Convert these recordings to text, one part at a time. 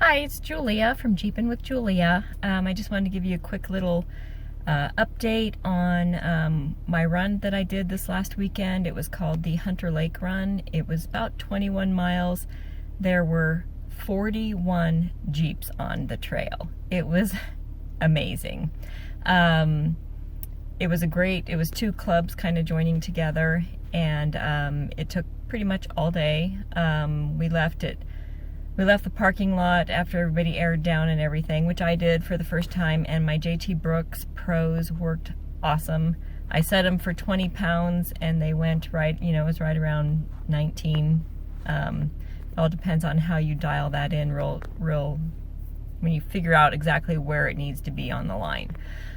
Hi, it's Julia from Jeepin' with Julia. I just wanted to give you a quick little update on my run that I did this last weekend. It was called the Hunter Lake Run. It was about 21 miles. There were 41 Jeeps on the trail. It was amazing. It was two clubs kind of joining together, and it took pretty much all day. We left the parking lot after everybody aired down and everything, which I did for the first time, and my JT Brooks Pros worked awesome. I set them for 20 pounds and they went right, it was right around 19. It all depends on how you dial that in real when you figure out exactly where it needs to be on the line.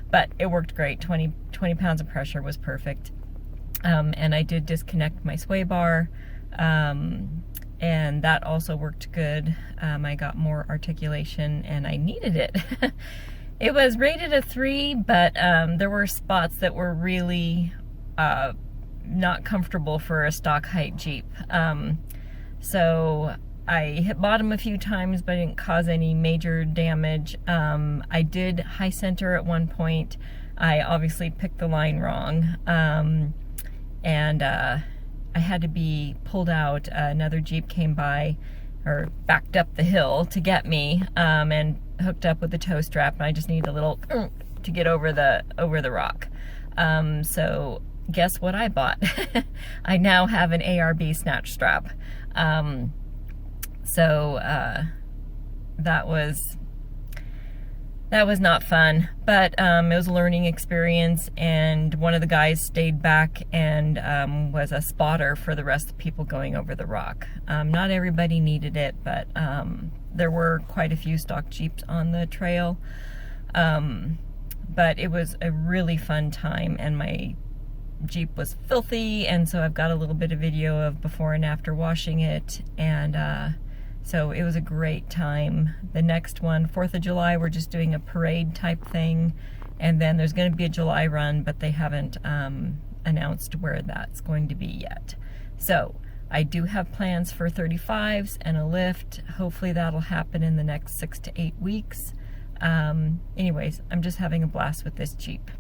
But it worked great. 20 pounds of pressure was perfect. And I did disconnect my sway bar. And that also worked good. I got more articulation and I needed it. It was rated a 3, but there were spots that were really not comfortable for a stock height Jeep. So I hit bottom a few times, but I didn't cause any major damage. I did high center at one point. I obviously picked the line wrong. I had to be pulled out. Another Jeep came by, or backed up the hill to get me, and hooked up with the tow strap, and I just needed a little to get over the rock. So guess what I bought? I now have an ARB snatch strap. So that was not fun, but it was a learning experience, and one of the guys stayed back and was a spotter for the rest of the people going over the rock. Not everybody needed it, but there were quite a few stock Jeeps on the trail. But it was a really fun time, and my Jeep was filthy, and so I've got a little bit of video of before and after washing it, and so it was a great time. The next one, 4th of July, we're just doing a parade type thing. And then there's going to be a July run, but they haven't announced where that's going to be yet. So I do have plans for 35s and a lift. Hopefully that'll happen in the next 6 to 8 weeks. Anyways, I'm just having a blast with this Jeep.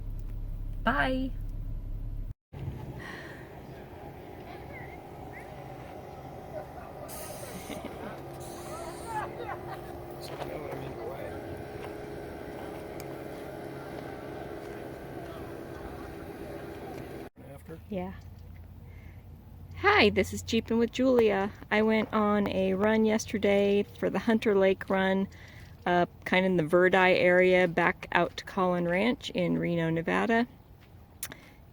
Bye. Yeah. Hi, this is Jeepin' with Julia. I went on a run yesterday for the Hunter Lake Run, kind of in the Verdi area, back out to Collin Ranch in Reno, Nevada.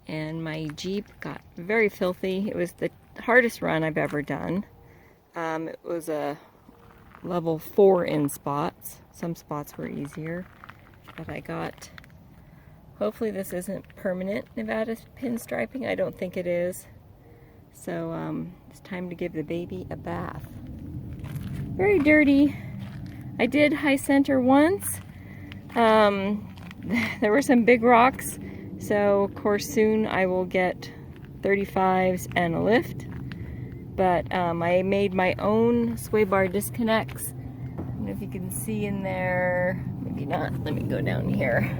And my Jeep got very filthy. It was the hardest run I've ever done. It was a level 4 in spots. Some spots were easier, but I got... Hopefully this isn't permanent Nevada pinstriping. I don't think it is. So it's time to give the baby a bath. Very dirty. I did high center once. There were some big rocks. So of course soon I will get 35s and a lift. But I made my own sway bar disconnects. I don't know if you can see in there. Maybe not. Let me go down here.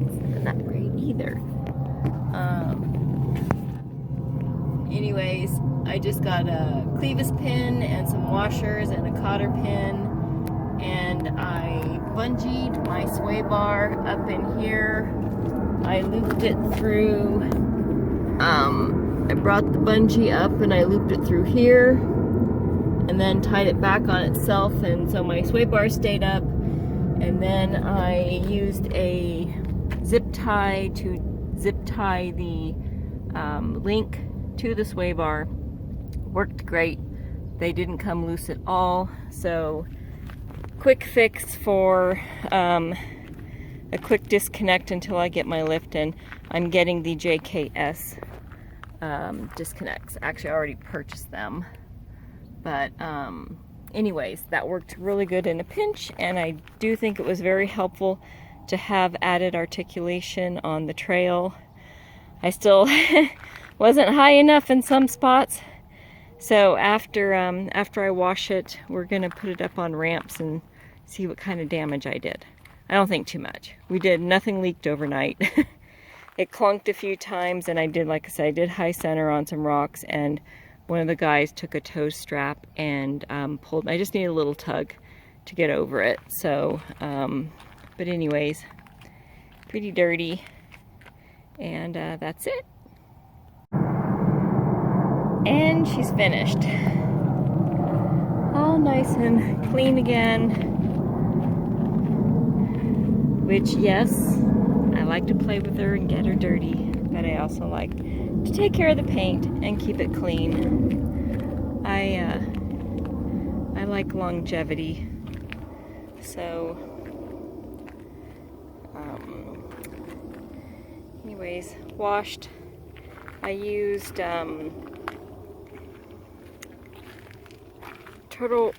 It's not great either. Anyways, I just got a clevis pin and some washers and a cotter pin, and I bungeed my sway bar up in here. I looped it through, I brought the bungee up and I looped it through here, and then tied it back on itself, and so my sway bar stayed up. And then I used a zip tie to zip tie the link to the sway bar. Worked great. They didn't come loose at all. So quick fix for a quick disconnect until I get my lift in. I'm getting the JKS disconnects. Actually, I already purchased them. But anyways, that worked really good in a pinch, and I do think it was very helpful to have added articulation on the trail. I still wasn't high enough in some spots, So after I wash it, we're gonna put it up on ramps and see what kind of damage I did. I don't think too much. Nothing leaked overnight. It clunked a few times, and I did, like I said, I did high center on some rocks, and one of the guys took a tow strap and pulled. I just needed a little tug to get over it. So, but anyways, pretty dirty, and that's it. And she's finished. All nice and clean again. Which, yes, I like to play with her and get her dirty, but I also like to take care of the paint and keep it clean. I like longevity. So, anyways, washed. I used turtle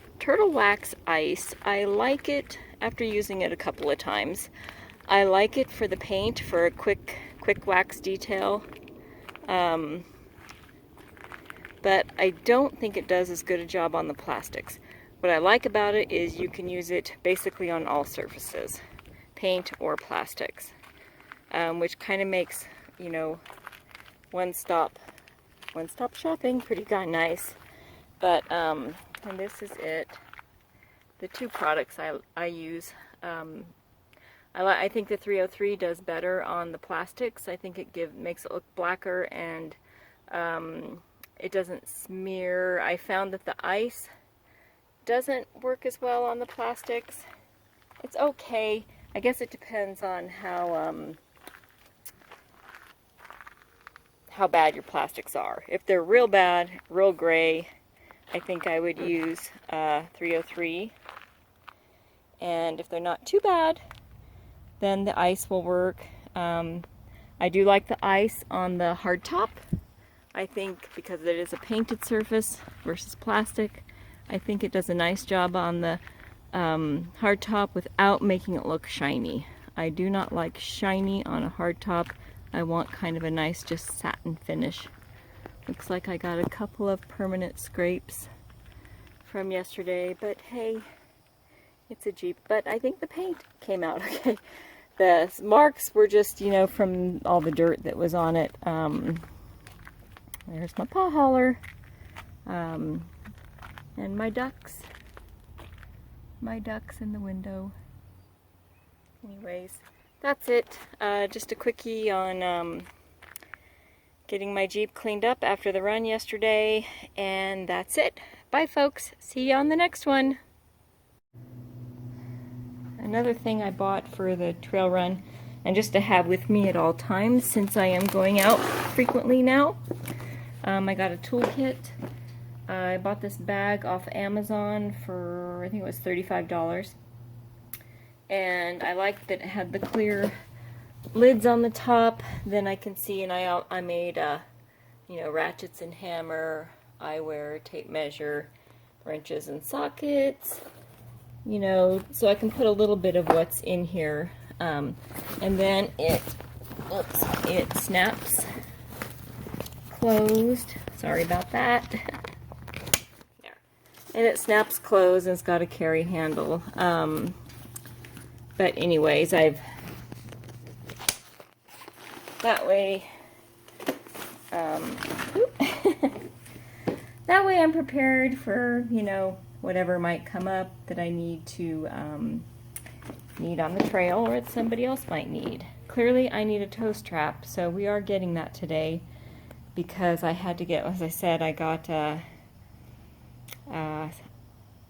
wax ice. I like it after using it a couple of times. I like it for the paint, for a quick wax detail. But I don't think it does as good a job on the plastics. What I like about it is you can use it basically on all surfaces, paint or plastics, which kind of makes, you know, one-stop shopping pretty darn nice. But and this is it. The two products I use. I think the 303 does better on the plastics. I think it makes it look blacker, and it doesn't smear. I found that the ice doesn't work as well on the plastics. It's okay. I guess it depends on how bad your plastics are. If they're real bad, real gray, I think I would use 303. And if they're not too bad, then the ice will work. I do like the ice on the hard top. I think because it is a painted surface versus plastic, I think it does a nice job on the hard top without making it look shiny. I do not like shiny on a hard top. I want kind of a nice just satin finish. Looks like I got a couple of permanent scrapes from yesterday, but hey, it's a Jeep. But I think the paint came out okay. The marks were just, you know, from all the dirt that was on it. There's my paw hauler. And my ducks. My ducks in the window. Anyways, that's it. Just a quickie on getting my Jeep cleaned up after the run yesterday. And that's it. Bye, folks. See you on the next one. Another thing I bought for the trail run, and just to have with me at all times since I am going out frequently now, I got a toolkit. I bought this bag off Amazon for, I think it was $35. And I liked that it had the clear lids on the top. Then I can see, and I made, you know, ratchets and hammer, eyewear, tape measure, wrenches and sockets. You know, so I can put a little bit of what's in here, and then it snaps closed. Sorry about that. There. And it snaps closed, and it's got a carry handle. But anyways, that way, that way I'm prepared for, you know, whatever might come up that I need to need on the trail, or that somebody else might need. Clearly I need a toe strap, so we are getting that today, because I had to get, as I said, I got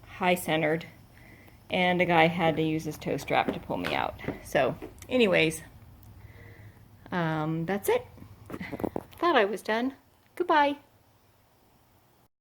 high centered, and a guy had to use his toe strap to pull me out. So anyways, that's it. Thought I was done. Goodbye.